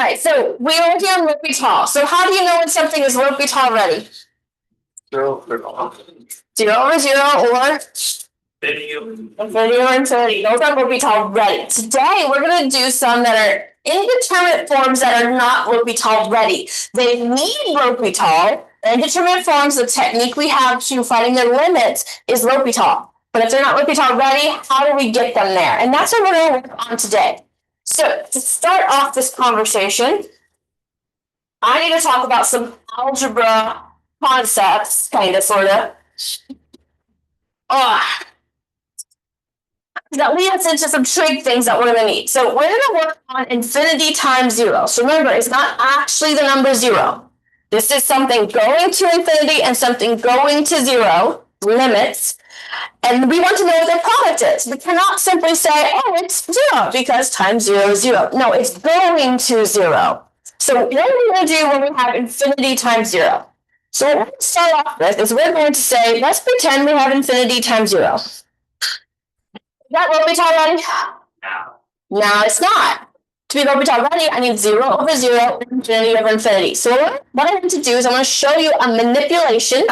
All right, so we are working on L'Hopital. So how do you know when something is L'Hopital ready? 0 over 0 over 0 or? Infinity or infinity. Those are L'Hopital ready. Today, we're going to do some that are indeterminate forms that are not L'Hopital ready. They need L'Hopital. Indeterminate forms, the technique we have to finding their limits is L'Hopital. But if they're not L'Hopital ready, how do we get them there? And that's what we're going to work on today. So to start off this conversation, I need to talk about some algebra concepts, kind of, sort of. That leads us into some trig things that we're going to need. So we're going to work on infinity times 0. So remember, it's not actually the number 0. This is something going to infinity and something going to 0, limits. And we want to know what their product is. We cannot simply say, oh, it's 0 because times 0 is 0. No, it's going to 0. So what are we going to do when we have infinity times 0? So what we're going to start off with is we're going to say, let's pretend we have infinity times 0. Is that L'Hopital ready? No, it's not. To be L'Hopital ready, I need 0 over 0, infinity over infinity. So what I want to do is I want to show you a manipulation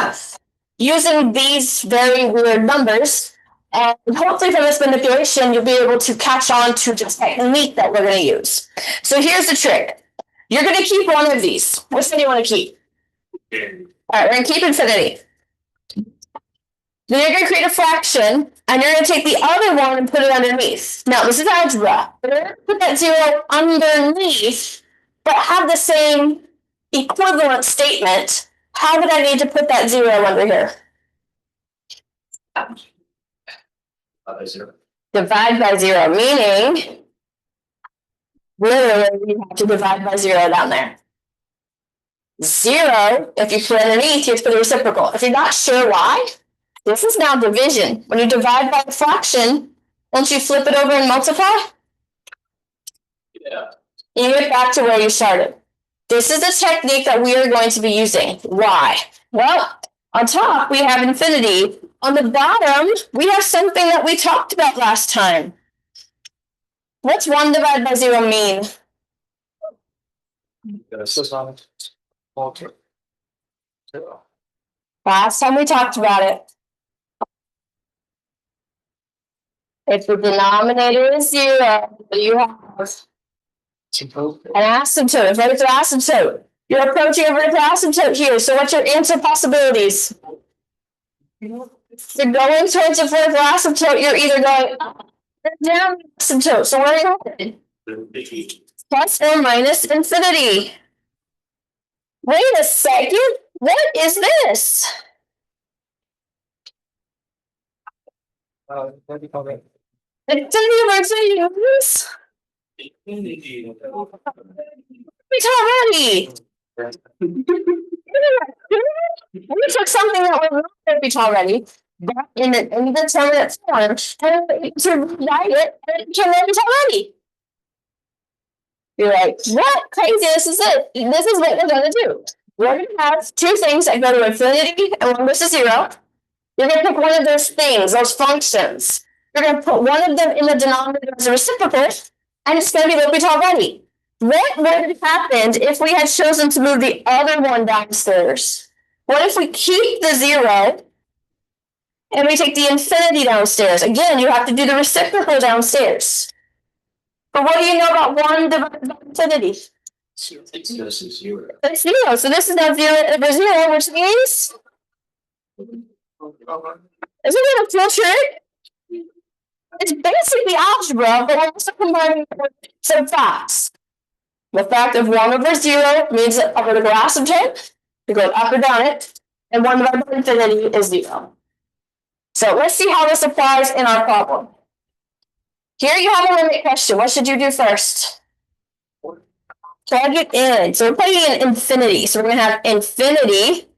using these very weird numbers. And hopefully from this manipulation, you'll be able to catch on to the technique that we're going to use. So here's the trick. You're going to keep one of these. Which one do you want to keep? All right, we're going to keep infinity. Then you're going to create a fraction, and you're going to take the other one and put it underneath. Now, this is algebra. We're going to put that 0 underneath, but have the same equivalent statement. How would I need to put that 0 under here? Divide by 0, meaning literally you have to divide by 0 down there. 0, if you put underneath, you have to put a reciprocal. If you're not sure why, this is now division. When you divide by a fraction, don't you flip it over and multiply? Yeah. You get back to where you started. This is the technique that we are going to be using. Why? Well, on top, we have infinity. On the bottom, we have something that we talked about last time. What's 1 divided by 0 mean? Last time we talked about it. If the denominator is 0, you have an asymptote. If it's an asymptote, you're approaching a vertical asymptote here. So what's your answer possibilities? If you're going towards a vertical asymptote, you're either going up or down asymptote. So where are you headed? Plus or minus infinity. Wait a second. What is this? Infinity over infinity. It's already. We took something that was not L'Hopital already, but in an indeterminate form, and to write it, and it became L'Hopital already. You're like, what craziness is this? This is what we're going to do. We're going to have two things that go to infinity and one goes to 0. You're going to pick one of those things, those functions. You're going to put one of them in the denominator as a reciprocal, and it's going to be L'Hopital already. What would have happened if we had chosen to move the other one downstairs? What if we keep the 0 and we take the infinity downstairs? Again, you have to do the reciprocal downstairs. But what do you know about 1 divided by infinity? It's 0. It's 0. So this is now 0 over 0, which means... Isn't it a full trick? It's basically algebra, but we're also combining some facts. The fact of 1 over 0 means that a vertical asymptote, you go up or down it, and 1 divided by infinity is 0. So let's see how this applies in our problem. Here you have a limit question. What should you do first? Plug it in. So we're plugging in infinity. So we're going to have infinity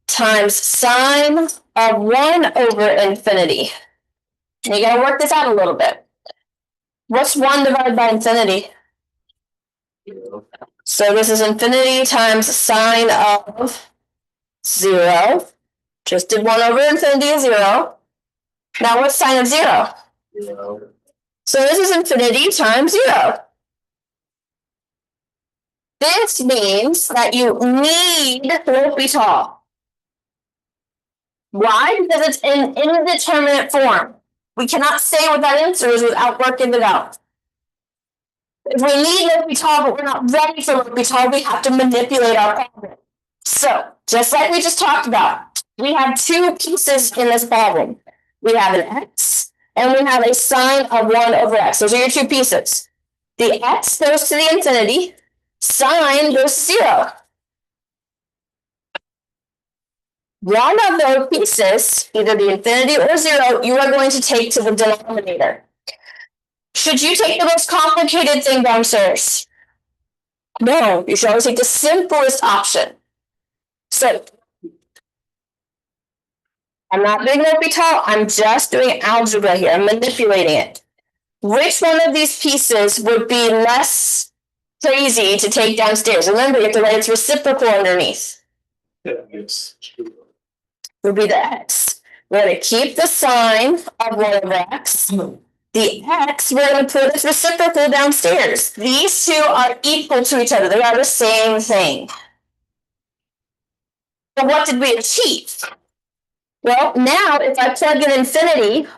times sine of 1 over infinity. And you got to work this out a little bit. What's 1 divided by infinity? 0. So this is infinity times sine of 0. Just did 1 over infinity is 0. Now what's sine of 0? 0. So this is infinity times 0. This means that you need L'Hopital. Why? Because it's in indeterminate form. We cannot say what that answer is without working it out. If we need L'Hopital, but we're not ready for L'Hopital, we have to manipulate our problem. So, just like we just talked about, we have two pieces in this problem. We have an x, and we have a sine of 1 over x. Those are your two pieces. The x goes to the infinity, sine goes to 0. One of those pieces, either the infinity or 0, you are going to take to the denominator. Should you take the most complicated thing downstairs? No, you should always take the simplest option. So, I'm not doing L'Hopital, I'm just doing algebra here. I'm manipulating it. Which one of these pieces would be less crazy to take downstairs? Remember, you have to write its reciprocal underneath. Would be the x. We're going to keep the sine of 1 over x. The x, we're going to put its reciprocal downstairs. These two are equal to each other. They are the same thing. But what did we achieve? Well, now if I plug in infinity,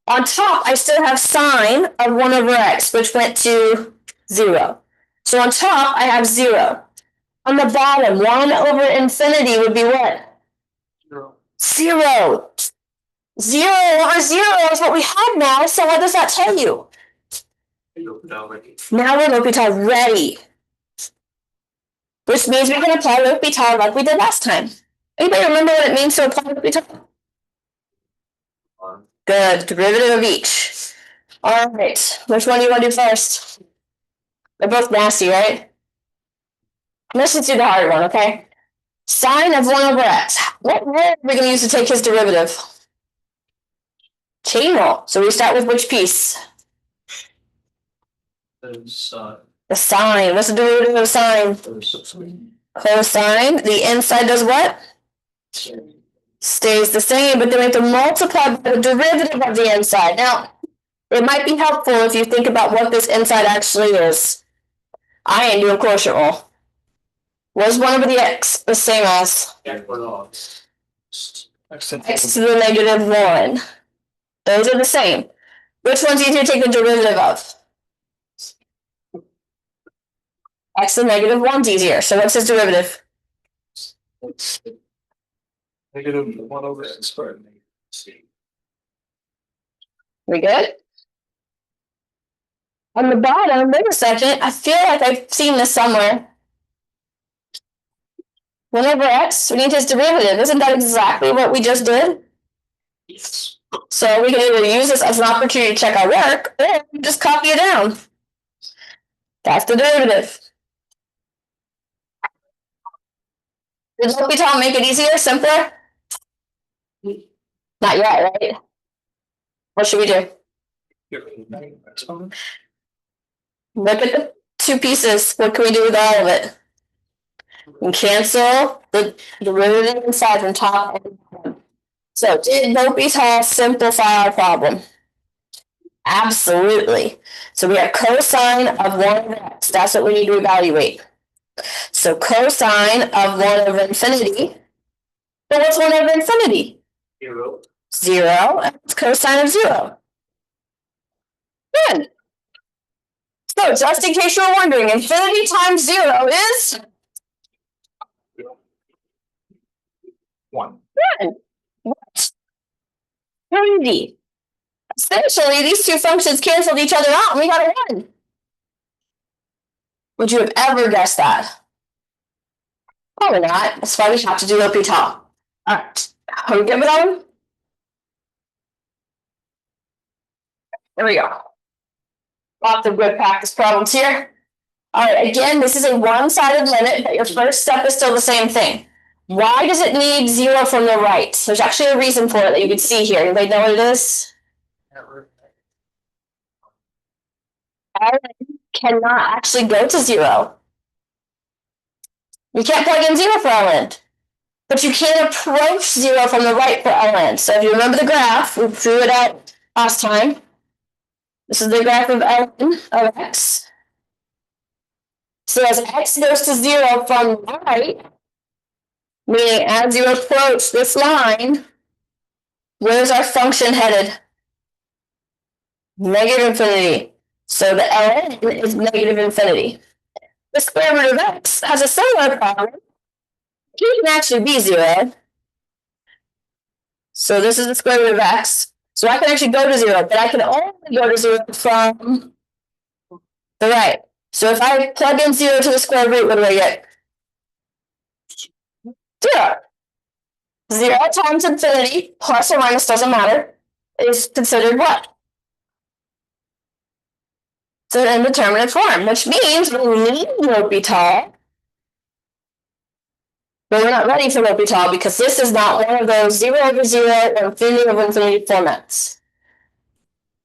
on top I still have sine of 1 over x, which went to 0. So on top I have 0. On the bottom, 1 over infinity would be what? 0. 0 over 0 is what we have now, so what does that tell you? Now we're L'Hopital ready. Which means we can apply L'Hopital like we did last time. Anybody remember what it means to apply L'Hopital? Good, derivative of each. All right, which one do you want to do first? They're both nasty, right? Let's just do the hard one, okay? Sine of 1 over x. What rule are we going to use to take his derivative? Chain rule. So we start with which piece? The sine. What's the derivative of sine? Cosine. The inside does what? Stays the same, but then we have to multiply by the derivative of the inside. Now, it might be helpful if you think about what this inside actually is. I ain't doing quotient rule. What is 1 over the x the same as? X to the negative 1. Those are the same. Which one's easier to take the derivative of? X to the negative 1's easier. So what's his derivative? Negative 1 over x squared. We good? On the bottom, wait a second. I feel like I've seen this somewhere. 1 over x, we need his derivative. Isn't that exactly what we just did? Yes. So we can either use this as an opportunity to check our work, or just copy it down. That's the derivative. Did L'Hopital make it easier, simpler? Not yet, right? What should we do? Look at the two pieces. What can we do with all of it? We can cancel the derivative inside from top and bottom. So did L'Hopital simplify our problem? Absolutely. So we have cosine of 1 over x. That's what we need to evaluate. So cosine of 1 over infinity. But what's 1 over infinity? 0. 0. And it's cosine of 0. Good. So just in case you're wondering, infinity times 0 is 1. Good. What? Crazy. Essentially, these two functions canceled each other out and we got a 1. Would you have ever guessed that? Probably not. That's why we have to do L'Hopital. All right. Are we good with that one? There we go. Lots of good practice problems here. All right, again, this is a one-sided limit, but your first step is still the same thing. Why does it need 0 from the right? There's actually a reason for it that you can see here. Anybody know what it is? Ln cannot actually go to 0. You can't plug in 0 for Ln. But you can approach 0 from the right for Ln. So if you remember the graph, we drew it out last time. This is the graph of Ln of x. So as x goes to 0 from the right, meaning as you approach this line, where's our function headed? Negative infinity. So the ln is negative infinity. The square root of x has a similar problem. It can actually be 0. So this is the square root of x. So I can actually go to 0, but I can only go to 0 from the right. So if I plug in 0 to the square root, what do I get? 0. 0 times infinity, plus or minus, doesn't matter, is considered what? It's an indeterminate form, which means we need L'Hopital, but we're not ready for L'Hopital because this is not one of those 0 over 0 or infinity over infinity formats.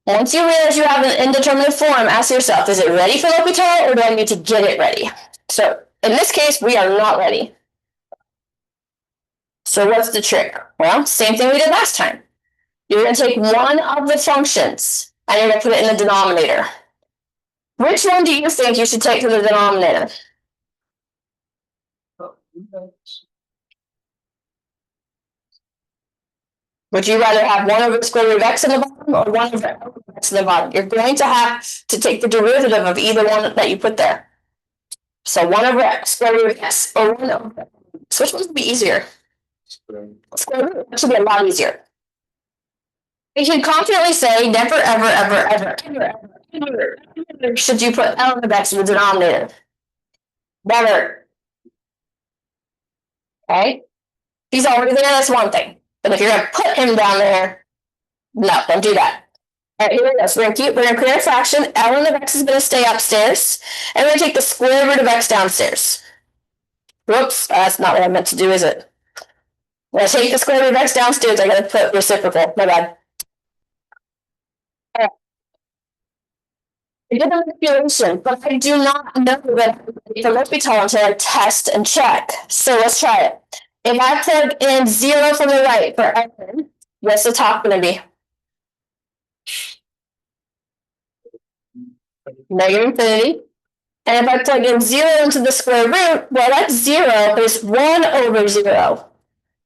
Once you realize you have an indeterminate form, ask yourself, is it ready for L'Hopital or do I need to get it ready? So in this case, we are not ready. So what's the trick? Well, same thing we did last time. You're going to take one of the functions and you're going to put it in the denominator. Which one do you think you should take to the denominator? Would you rather have 1 over the square root of x in the bottom or 1 over x in the bottom? You're going to have to take the derivative of either one that you put there. So 1 over x, square root of x, or 1 over x. Which one would be easier? Square root. That should be a lot easier. You can confidently say never, ever, ever, ever, ever, ever, ever should you put ln of x in the denominator. Never. Okay? He's already there, that's one thing. But if you're going to put him down there, no, don't do that. All right, here we go. So we're going to create a fraction. Ln of x is going to stay upstairs. And we're going to take the square root of x downstairs. Whoops, that's not what I meant to do, is it? When I take the square root of x downstairs, I got to put reciprocal. My bad. All right. I did the manipulation, but I do not know that the L'Hopital until I test and check. So let's try it. If I plug in 0 from the right for ln, what's the top going to be? Negative infinity. And if I plug in 0 into the square root, well, that's 0, but it's 1 over 0.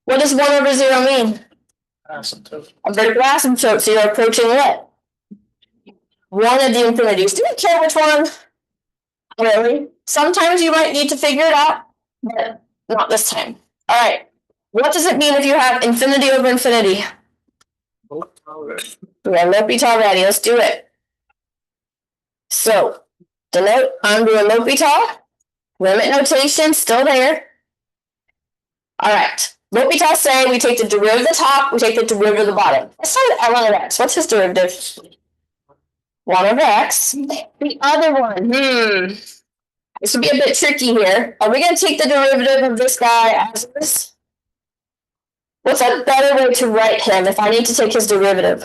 What does 1 over 0 mean? Asymptote. A vertical asymptote, so you're approaching what? 1 of the infinities. Do you care which one? Really? Sometimes you might need to figure it out, but not this time. All right. What does it mean if you have infinity over infinity? We have L'Hopital already. Let's do it. So, denote, I'm doing L'Hopital. Limit notation, still there. All right. L'Hopital say we take the derivative of the top, we take the derivative of the bottom. Let's start with ln of x. What's his derivative? 1 over x. The other one, this would be a bit tricky here. Are we going to take the derivative of this guy as is? What's a better way to write him if I need to take his derivative?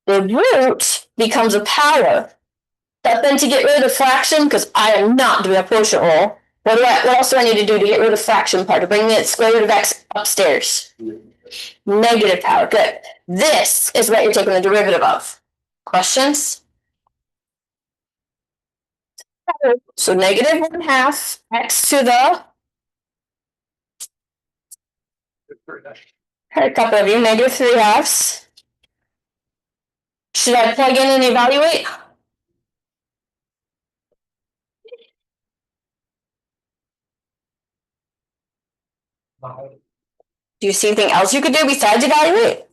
The root becomes a power. But then to get rid of the fraction, because I am not doing a quotient rule, what else do I need to do to get rid of the fraction part, to bring the square root of x upstairs? Negative power. Good. This is what you're taking the derivative of. Questions? So negative 1/2 x to the, a couple of you, negative 3/2. Should I plug in and evaluate? Do you see anything else you could do besides evaluate?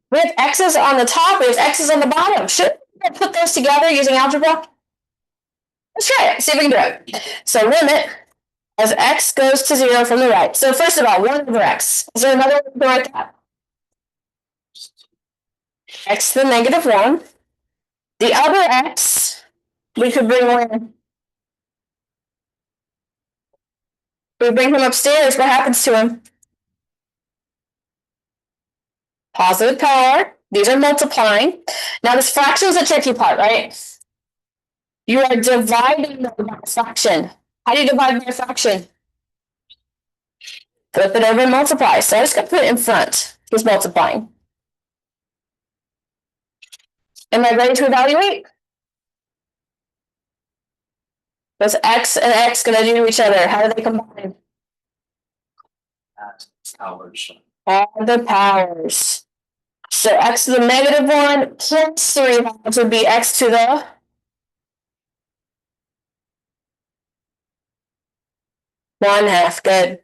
We have x's on the top, we have x's on the bottom. Should I put those together using algebra? Let's try it, see if we can do it. So limit as x goes to 0 from the right. So first of all, 1 over x. Is there another way to write that? X to the negative 1. The other x, we could bring in. We bring him upstairs, what happens to him? Positive power. These are multiplying. Now this fraction is the tricky part, right? You are dividing the fraction. How do you divide by a fraction? Flip it over and multiply. So I just got to put it in front. He's multiplying. Am I ready to evaluate? What's x and x gonna do to each other? How do they combine? Powers. All the powers. So x to the negative 1 plus 3 halves would be x to the 1/2. Good.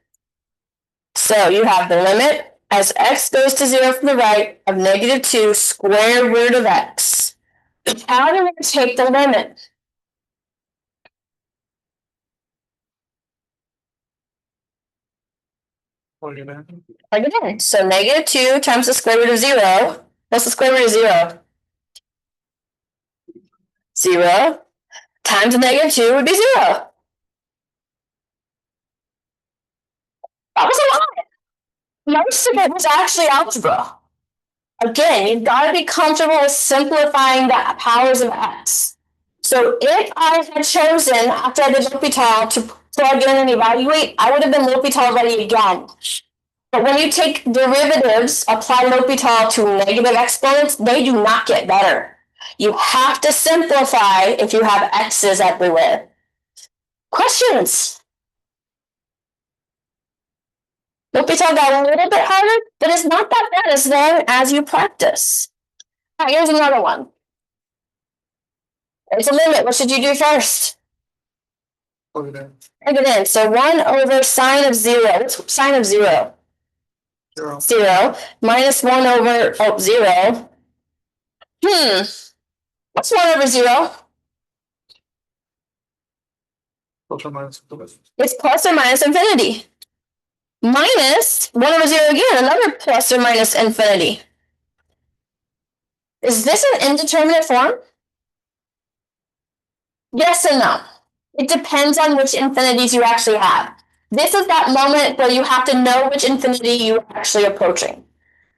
So you have the limit as x goes to 0 from the right of -2 square root of x. How do we take the limit? Plug it in. Plug it in. So -2 times the square root of 0. What's the square root of 0? 0 times the -2 would be 0. That was a lot. Most of it was actually algebra. Again, you've got to be comfortable with simplifying the powers of x. So if I had chosen, after I did L'Hopital, to plug in and evaluate, I would have been L'Hopital ready again. But when you take derivatives, apply L'Hopital to negative exponents, they do not get better. You have to simplify if you have x's everywhere. Questions? L'Hopital got a little bit harder, but it's not that bad as long as you practice. All right, here's another one. There's a limit. What should you do first? Plug it in. Plug it in. So 1 over sine of 0. What's sine of 0? 0. 0 minus 1 over 0. What's 1 over 0? Plus or minus infinity. It's plus or minus infinity. Minus 1 over 0 again, another plus or minus infinity. Is this an indeterminate form? Yes and no. It depends on which infinities you actually have. This is that moment where you have to know which infinity you're actually approaching.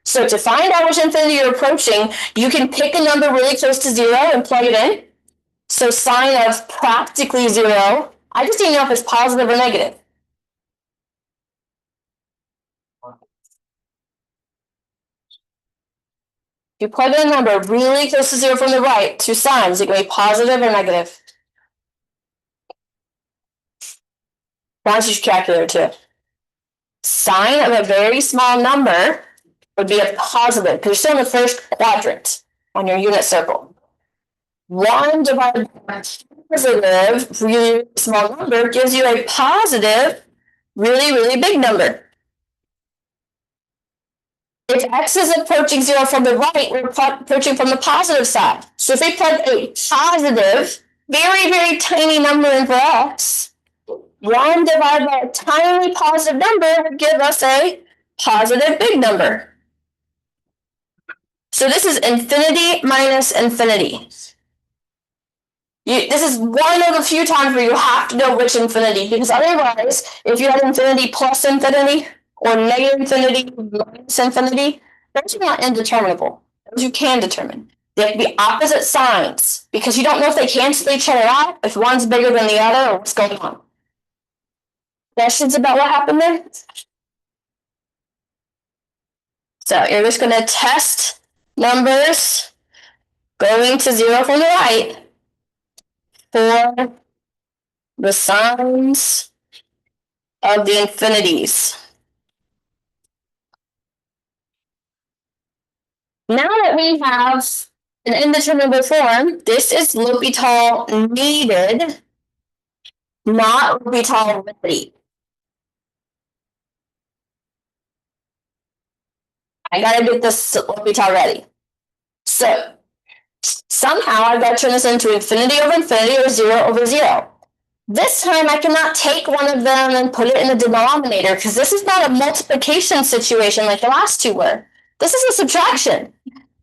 So to find out which infinity you're approaching, you can pick a number really close to 0 and plug it in. So sine of practically 0, I just need to know if it's positive or negative. If you plug in a number really close to 0 from the right, two signs, it can be positive or negative. Why don't you use your calculator too? Sine of a very small number would be a positive, because you're still in the first quadrant on your unit circle. 1 divided by positive, really small number, gives you a positive, really, really big number. If x is approaching 0 from the right, we're approaching from the positive side. So if we plug a positive, very, very tiny number in for x, 1 divided by a tiny positive number would give us a positive big number. So this is infinity minus infinity. This is one of the few times where you have to know which infinity, because otherwise, if you had infinity plus infinity, or negative infinity minus infinity, those are not indeterminable. Those you can determine. They have to be opposite signs, because you don't know if they cancel each other out, if one's bigger than the other, or what's going on. Questions about what happened there? So you're just going to test numbers going to 0 from the right for the signs of the infinities. Now that we have an indeterminate form, this is L'Hopital needed, not L'Hopital ready. I gotta get this L'Hopital ready. So somehow I've got to turn this into infinity over infinity or 0 over 0. This time I cannot take one of them and put it in the denominator, because this is not a multiplication situation like the last two were. This is a subtraction.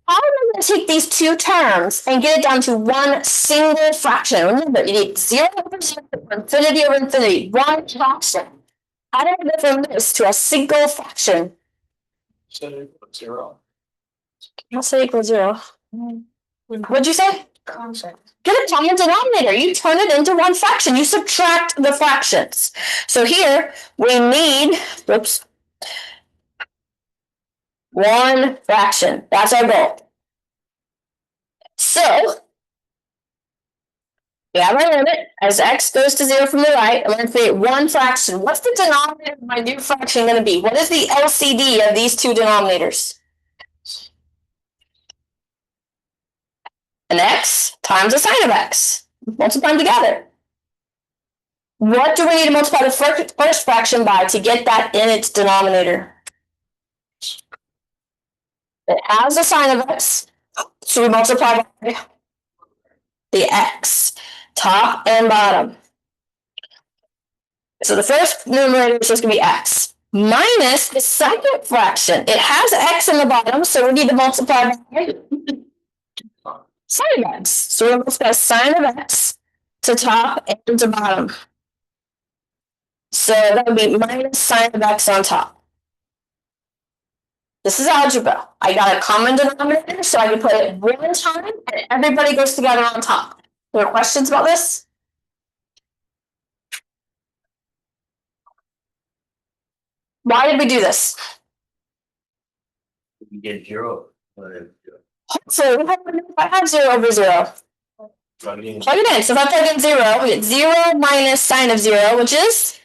How am I going to take these two terms and get it down to one single fraction? Remember, you need 0 over 0, infinity over infinity, one fraction. How do I go from this to a single fraction? Say 0. I'll say equals 0. What'd you say? Get a common denominator. You turn it into one fraction. You subtract the fractions. So here we need, one fraction. That's our goal. So we have our limit. As x goes to 0 from the right, I'm going to create one fraction. What's the denominator of my new fraction going to be? What is the LCD of these two denominators? An x times the sine of x. Multiply them together. What do we need to multiply the first fraction by to get that in its denominator? It has the sine of x, so we multiply by the x, top and bottom. So the first numerator is just going to be x, minus the second fraction. It has x in the bottom, so we need to multiply by sine of x. So we'll multiply sine of x to top and to bottom. So that would be minus sine of x on top. This is algebra. I got a common denominator, so I can put it one time, and everybody goes together on top. There are questions about this? Why did we do this? You get 0. So if I have 0 over 0, plug it in. So if I plug in 0, we get 0 minus sine of 0, which is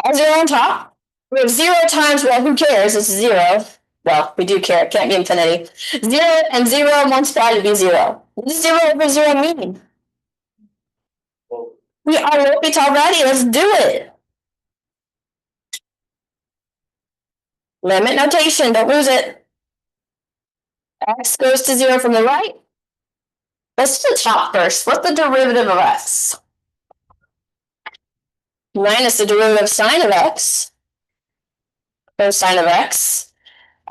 all 0 on top. We have 0 times, well, who cares? It's 0. Well, we do care. It can't be infinity. 0 and 0 multiplied would be 0. What does 0 over 0 mean? We are L'Hopital already. Let's do it. Limit notation. Don't lose it. X goes to 0 from the right. Let's do the top first. What's the derivative of x? Minus the derivative of sine of x. Cosine of x.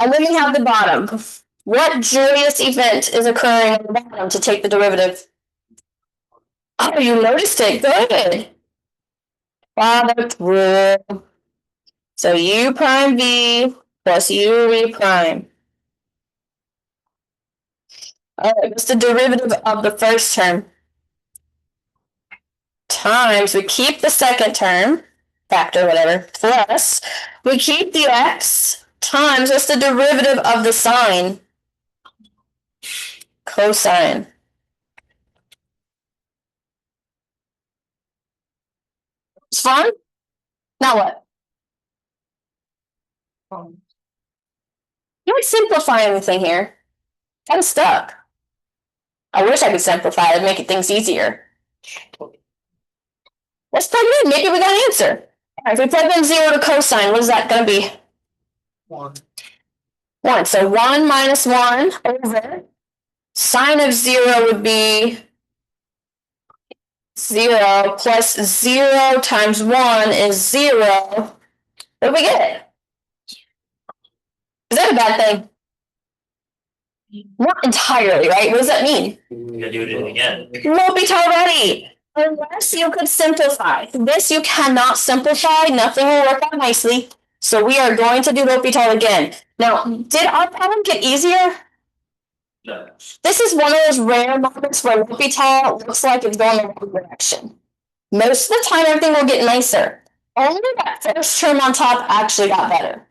And then we have the bottom. What joyous event is occurring on the bottom to take the derivative? Oh, you noticed it. Good. Product rule. So u prime v plus u v prime. All right, what's the derivative of the first term? Times, we keep the second term, factor, whatever, plus, we keep the x, times, what's the derivative of the sine? Cosine. It's fun? Now what? You can't simplify anything here. Kind of stuck. I wish I could simplify it and make things easier. Let's plug it in. Maybe we got an answer. All right, if we plug in 0 to cosine, what is that going to be? 1. 1. So 1 minus 1 over sine of 0 would be 0 plus 0 times 1 is 0. What do we get? Is that a bad thing? Not entirely, right? What does that mean? You gotta do it again. L'Hopital already. Unless you could simplify. This you cannot simplify. Nothing will work out nicely. So we are going to do L'Hopital again. Now, did our problem get easier? No. This is one of those rare moments where L'Hopital looks like it's going the wrong direction. Most of the time, everything will get nicer. Only that first term on top actually got better.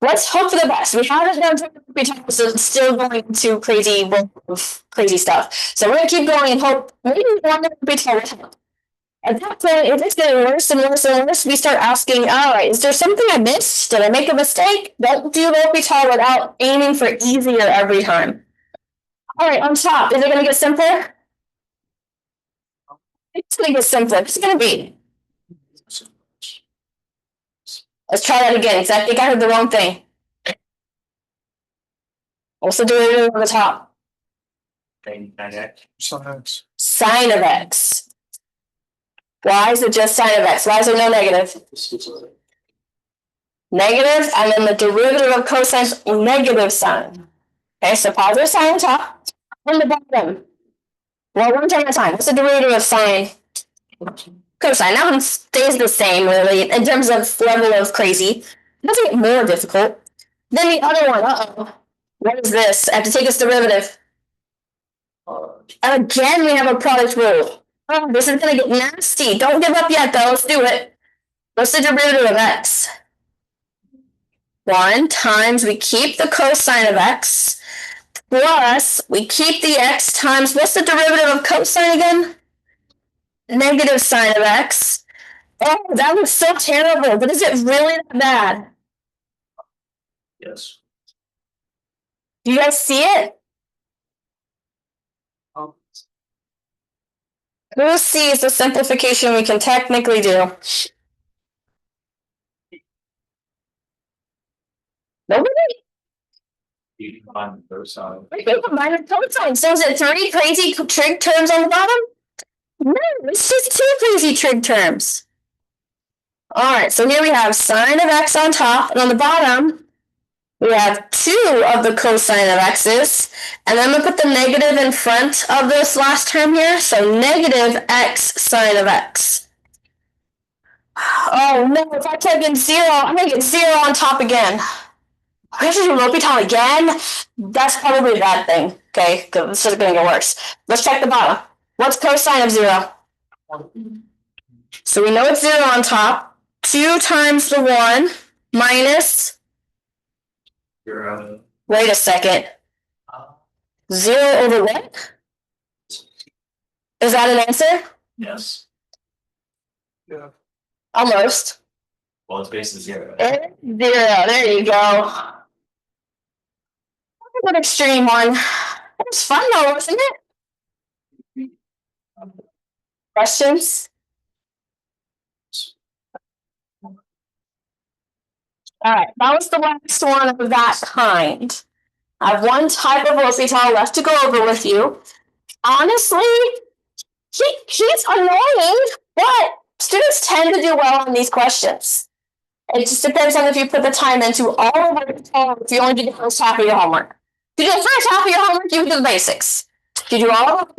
Let's hope for the best. We haven't done L'Hopital, so it's still going to crazy stuff. So we're going to keep going and hope maybe one L'Hopital will help. At that point, if it's getting worse and worse and worse, we start asking, all right, is there something I missed? Did I make a mistake? Don't do L'Hopital without aiming for easier every time. All right, on top, is it going to get simpler? It's going to get simpler. It's going to be. Let's try that again, because I think I heard the wrong thing. What's the derivative on the top? Sine x. Sin x. Sine of x. Why is it just sine of x? Why is there no negative? Negative, and then the derivative of cosine is negative sine. Okay, so positive sine on top. On the bottom. Well, one term at a time. What's the derivative of sine? Cosine. That one stays the same, really, in terms of level of crazy. It doesn't get more difficult. Then the other one, uh-oh. What is this? I have to take its derivative. And again, we have a product rule. Oh, this is going to get nasty. Don't give up yet, though. Let's do it. What's the derivative of x? 1 times, we keep the cosine of x. plus, we keep the x times, what's the derivative of cosine again? Negative sine of x. Oh, that looks so terrible, but is it really that bad? Yes. Do you guys see it? Who sees the simplification we can technically do? Nobody? You can find the first side. We can combine the cosine. So is it 3 crazy trig terms on the bottom? No, it's just 2 crazy trig terms. All right, so here we have sine of x on top, and on the bottom, we have 2 of the cosine of x's, and then I'm going to put the negative in front of this last term here, so negative x sine of x. Oh no, if I type in 0, I'm going to get 0 on top again. I have to do L'Hopital again? That's probably a bad thing, okay, because this is going to get worse. Let's check the bottom. What's cosine of 0? So we know it's 0 on top. 2 times the 1 minus, You're wait a second, 0 over what? Is that an answer? yes. Yeah. Almost. Well, it's basically 0. 0, there you go. Good extreme one. It was fun though, wasn't it? Questions? All right, that was the last one of that kind. I have one type of L'Hopital left to go over with you. Honestly, he's annoying, but students tend to do well on these questions. It just depends on if you put the time into all of it, if you only do the first half of your homework. If you do the first half of your homework, you can do the basics. If you do all of it,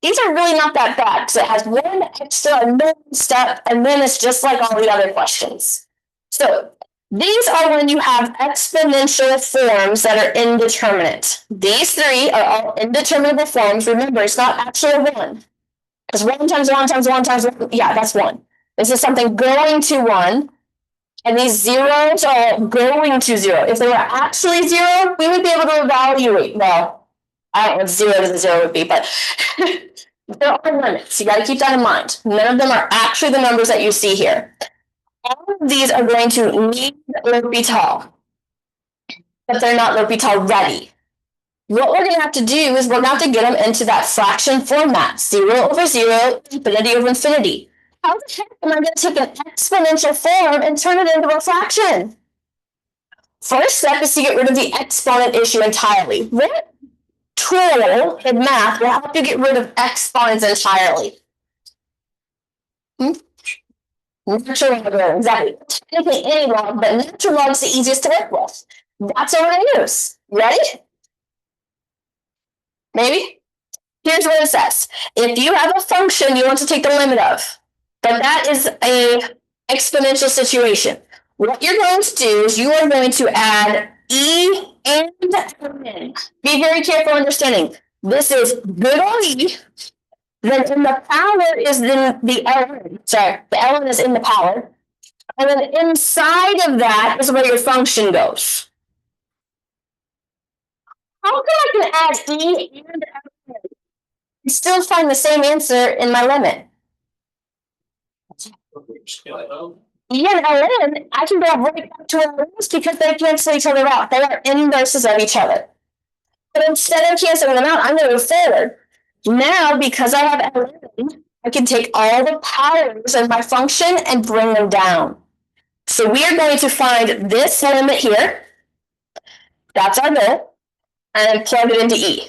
these are really not that bad because it has one extra annoying step, and then it's just like all the other questions. So these are when you have exponential forms that are indeterminate. These 3 are all indeterminable forms. Remember, it's not actually a 1. Because 1 times 1 times 1 times 1, yeah, that's 1. This is something going to 1. And these zeros are going to 0. If they were actually 0, we would be able to evaluate. Well, I don't know what 0 to the 0 would be, but there are limits. You got to keep that in mind. None of them are actually the numbers that you see here. All of these are going to need L'Hopital, but they're not L'Hopital ready. What we're going to have to do is we're going to have to get them into that fraction format, 0 over 0, infinity over infinity. How the heck am I going to take an exponential form and turn it into a fraction? First step is to get rid of the exponent issue entirely. What tool in math will help you get rid of exponents entirely? Natural log, exactly. Technically any log, but natural log is the easiest to work with. That's what we're going to use. Ready? Maybe? Here's what it says. If you have a function you want to take the limit of, but that is a exponential situation, what you're going to do is you are going to add e and n. Be very careful understanding. This is good old e. Then in the power is then the ln. Sorry, the ln is in the power. And then inside of that is where your function goes. How come I can add e and ln and still find the same answer in my limit? E and ln, I can go right back to ln's because they cancel each other out. They are inverses of each other. But instead of canceling them out, I'm going to move forward. Now, because I have ln, I can take all the powers of my function and bring them down. So we are going to find this limit here. That's our goal. And then plug it into e.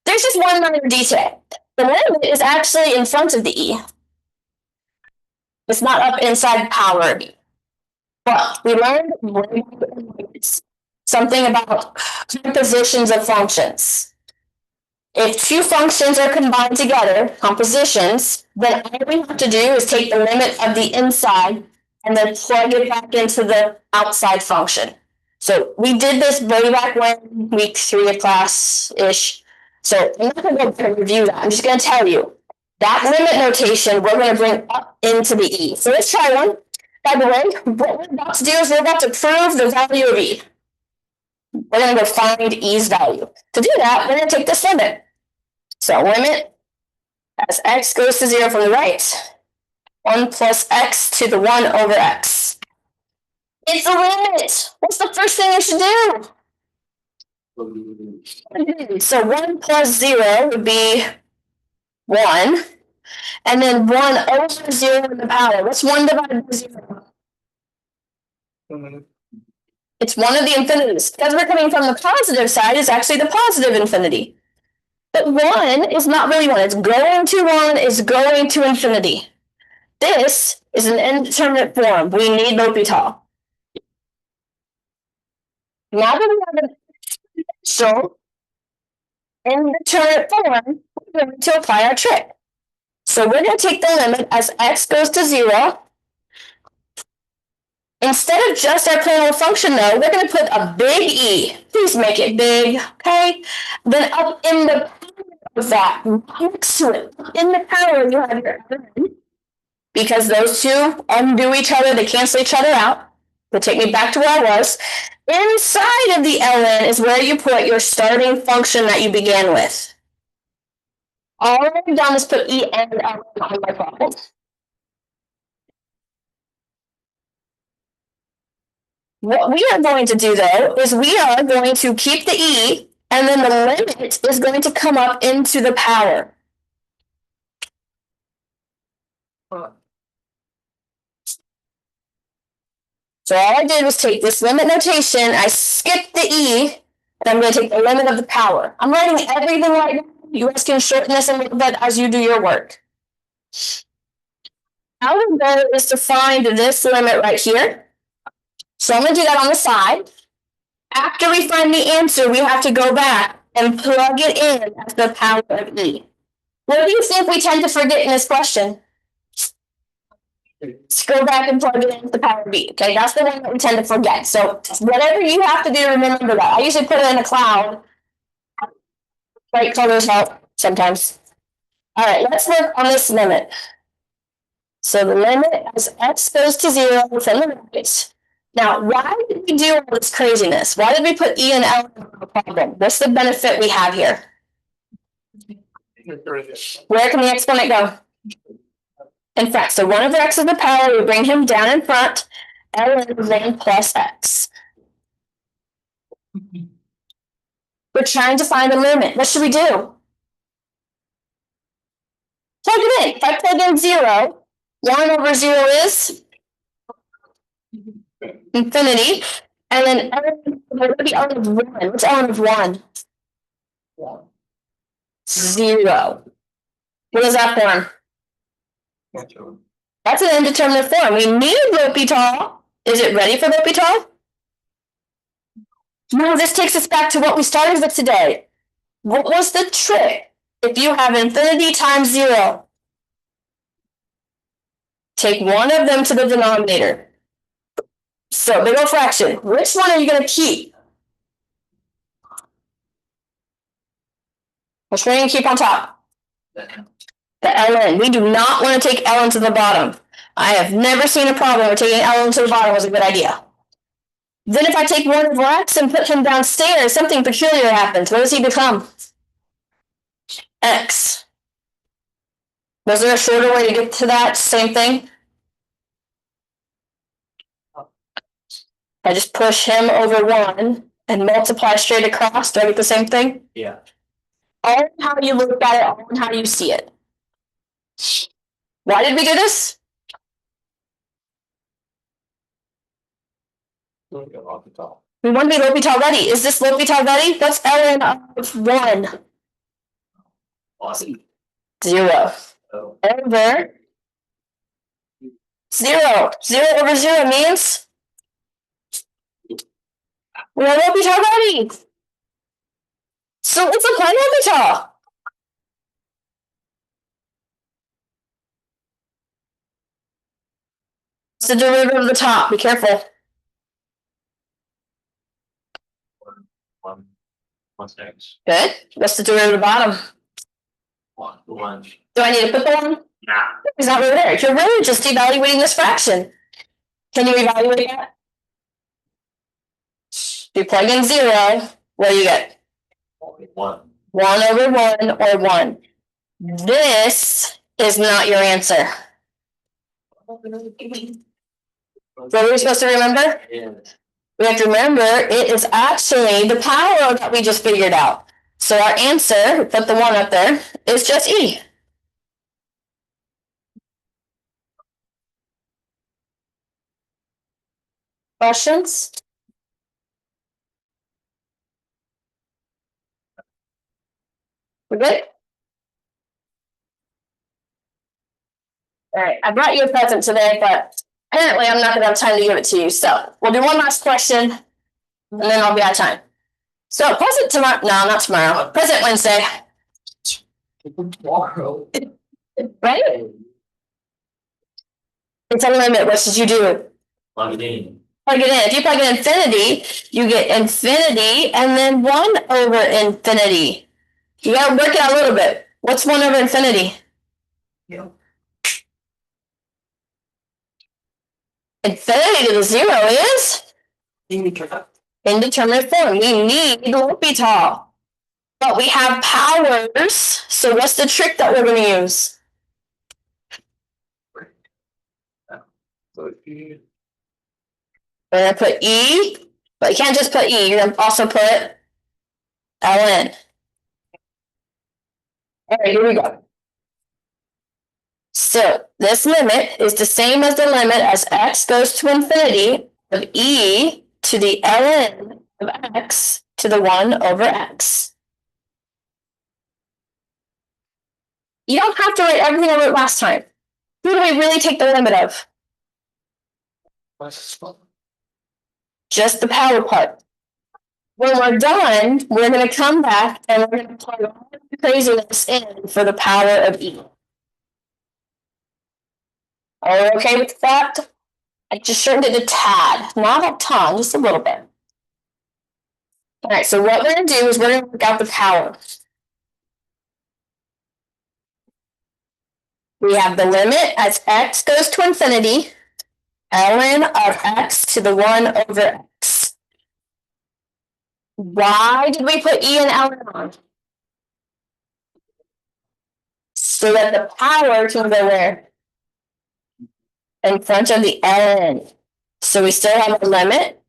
There's just one minor detail. The limit is actually in front of the e. It's not up inside power. Well, we learned something about compositions of functions. If 2 functions are combined together, compositions, then all we have to do is take the limit of the inside and then plug it back into the outside function. So we did this way back when, week 3 of class-ish. So I'm not going to go back and review that. I'm just going to tell you. That limit notation, we're going to bring up into the e. So let's try one. By the way, what we're about to do is we're about to prove the value of e. We're gonna go find e's value. To do that, we're gonna take this limit. So limit as x goes to 0 from the right, 1 plus x to the 1 over x. It's a limit. What's the first thing you should do? So 1 plus 0 would be 1. And then 1 over 0 in the power. What's 1 divided by 0? It's one of the infinities. Because we're coming from the positive side, it's actually the positive infinity. But 1 is not really 1. It's going to 1 is going to infinity. This is an indeterminate form. We need L'Hopital. Now that we have an exponential indeterminate form, we're going to apply our trick. So we're going to take the limit as x goes to 0. Instead of just our plain old function, though, we're going to put a big E. Please make it big, okay? Then up in the power of that, next to it, in the power, you have your ln. Because those two undo each other, they cancel each other out. They'll take me back to where I was. Inside of the ln is where you put your starting function that you began with. All I've done is put E and ln on my problem. What we are going to do, though, is we are going to keep the E, and then the limit is going to come up into the power. So all I did was take this limit notation, I skipped the E, and I'm going to take the limit of the power. I'm writing everything right now. You guys can shorten this a little bit as you do your work. Our goal is to find this limit right here. So I'm going to do that on the side. After we find the answer, we have to go back and plug it in as the power of E. What do you think we tend to forget in this question? Let's go back and plug it into the power of E. Okay, that's the one that we tend to forget. So whatever you have to do to remember that. I usually put it in a cloud. Bright colors help sometimes. All right, let's work on this limit. So the limit as x goes to 0 within the brackets. Now, why did we do all this craziness? Why did we put E and L in the problem? What's the benefit we have here? Where can the exponent go? In front. So 1 over x is the power. We bring him down in front. Ln then plus x. We're trying to find the limit. What should we do? Plug it in. If I plug in 0, 1 over 0 is infinity. And then what would be ln of 1? What's ln of 1? 0. What is that form? That's an indeterminate form. We need L'Hopital. Is it ready for L'Hopital? No, this takes us back to what we started with today. What was the trick? If you have infinity times 0, take one of them to the denominator. So, big old fraction. Which one are you going to keep? Which one are you going to keep on top? The ln. We do not want to take ln to the bottom. I have never seen a problem where taking ln to the bottom was a good idea. Then if I take 1 over x and put him downstairs, something peculiar happens. What does he become? X. Was there a shorter way to get to that same thing? I just push him over 1 and multiply straight across. Do I get the same thing? Yeah. All in how you look at it, all in how you see it. Why did we do this? We want to be L'Hopital ready. Is this L'Hopital ready? What's ln of 1? Awesome. 0. Oh. Over 0. 0 over 0 means we are L'Hopital ready. So let's apply L'Hopital. It's the derivative of the top. Be careful. What's next? Good. What's the derivative of the bottom? 1. Do I need to put the 1? Nah. It's not really there. You're really just evaluating this fraction. Can you evaluate that? you plug in 0, what do you get? 1. 1 over 1 or 1. This is not your answer. What are we supposed to remember? Yeah. We have to remember it is actually the power that we just figured out. So our answer, put the 1 up there, is just E. Questions? We're good? All right, I brought you a present today, but apparently I'm not going to have time to give it to you. So we'll do one last question, and then I'll be out of time. So present tomorrow, no, not tomorrow, present Wednesday, Tomorrow. right? It's a limit. What should you do? Plug it in. Plug it in. If you plug in infinity, you get infinity and then 1 over infinity. You got to work it out a little bit. What's 1 over infinity? Yeah. Infinity to the 0 is indeterminate form. We need L'Hopital. But we have powers. So what's the trick that we're going to use? So E. We're going to put E, but you can't just put E. You're going to also put ln. All right, here we go. So this limit is the same as the limit as x goes to infinity of E to the ln of x to the 1 over x. You don't have to write everything I wrote last time. Who do we really take the limit of? Just the power part. When we're done, we're going to come back and we're going to plug all the craziness in for the power of E. Are we okay with that? I just shortened it a tad, not a ton, just a little bit. All right, so what we're going to do is we're going to work out the power. We have the limit as x goes to infinity, ln of x to the 1 over x. Why did we put E and ln on? So that the power can go where? In front of the ln. So we still have a limit.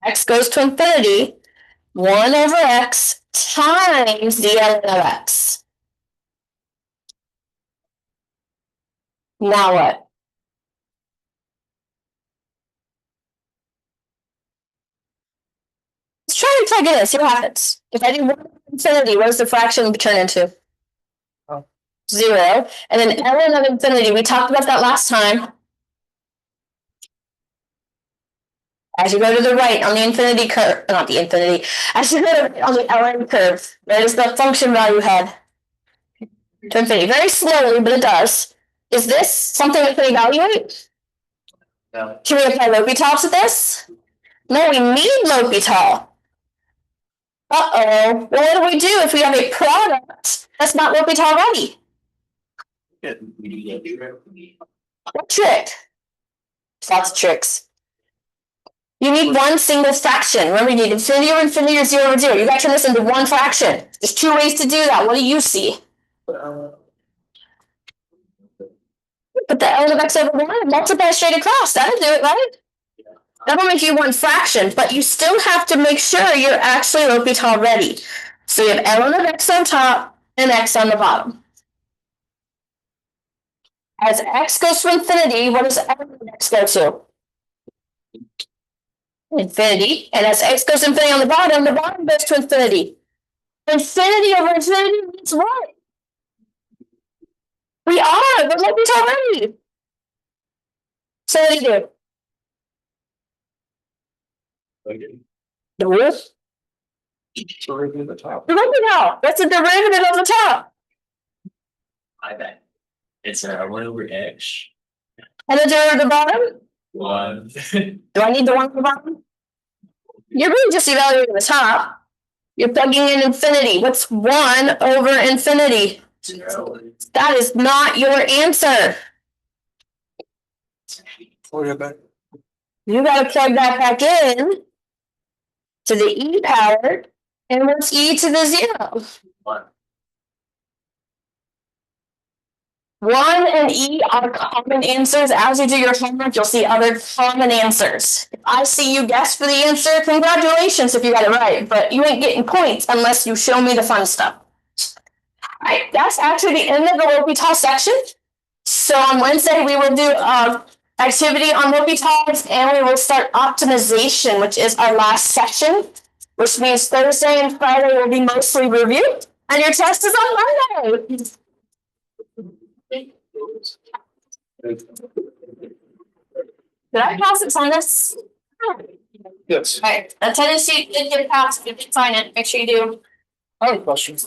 X goes to infinity, 1 over x times the ln of x. Now what? Let's try and plug it in, see what happens. If I do 1 over infinity, what does the fraction turn into? 0. And then ln of infinity, we talked about that last time. As you go to the right on the infinity curve, not the infinity, as you go to the right on the ln curve, there's the function value head to infinity. Very slowly, but it does. Is this something we can evaluate? No. Can we apply L'Hopital to this? No, we need L'Hopital. Uh-oh. Well, what do we do if we have a product that's not L'Hopital ready? What trick? There's lots of tricks. You need one single fraction. Remember, you need infinity or 0 over 0. You got to turn this into one fraction. There's 2 ways to do that. What do you see? Put the ln of x over 1 and multiply straight across. That'll do it, right? That'll make you one fraction, but you still have to make sure you're actually L'Hopital ready. So you have ln of x on top and x on the bottom. As x goes to infinity, what does ln of x go to? Infinity. And as x goes to infinity on the bottom goes to infinity. Infinity over infinity means what? We are, but L'Hopital ready. So what do you do? The roof? Derivative of the top. L'Hopital. That's a derivative of the top. I bet. It's 1 over x. And the derivative of the bottom? 1. Do I need the one at the bottom? You're really just evaluating the top. You're plugging in infinity. What's 1 over infinity? 0. That is not your answer. Oh, yeah, back. You got to plug that back in. to the e power, and what's e to the 0? 1. 1 and e are common answers. As you do your homework, you'll see other common answers. If I see you guess for the answer, congratulations if you got it right, but you ain't getting points unless you show me the fun stuff. All right, that's actually the end of the L'Hopital section. So on Wednesday, we will do activity on L'Hopitals, and we will start optimization, which is our last session, which means Thursday and Friday will be mostly review, and your test is on Monday. Did I pass it, sign this? Yes. All right, attendance sheet did get passed. If you did sign it, make sure you do. I have a question.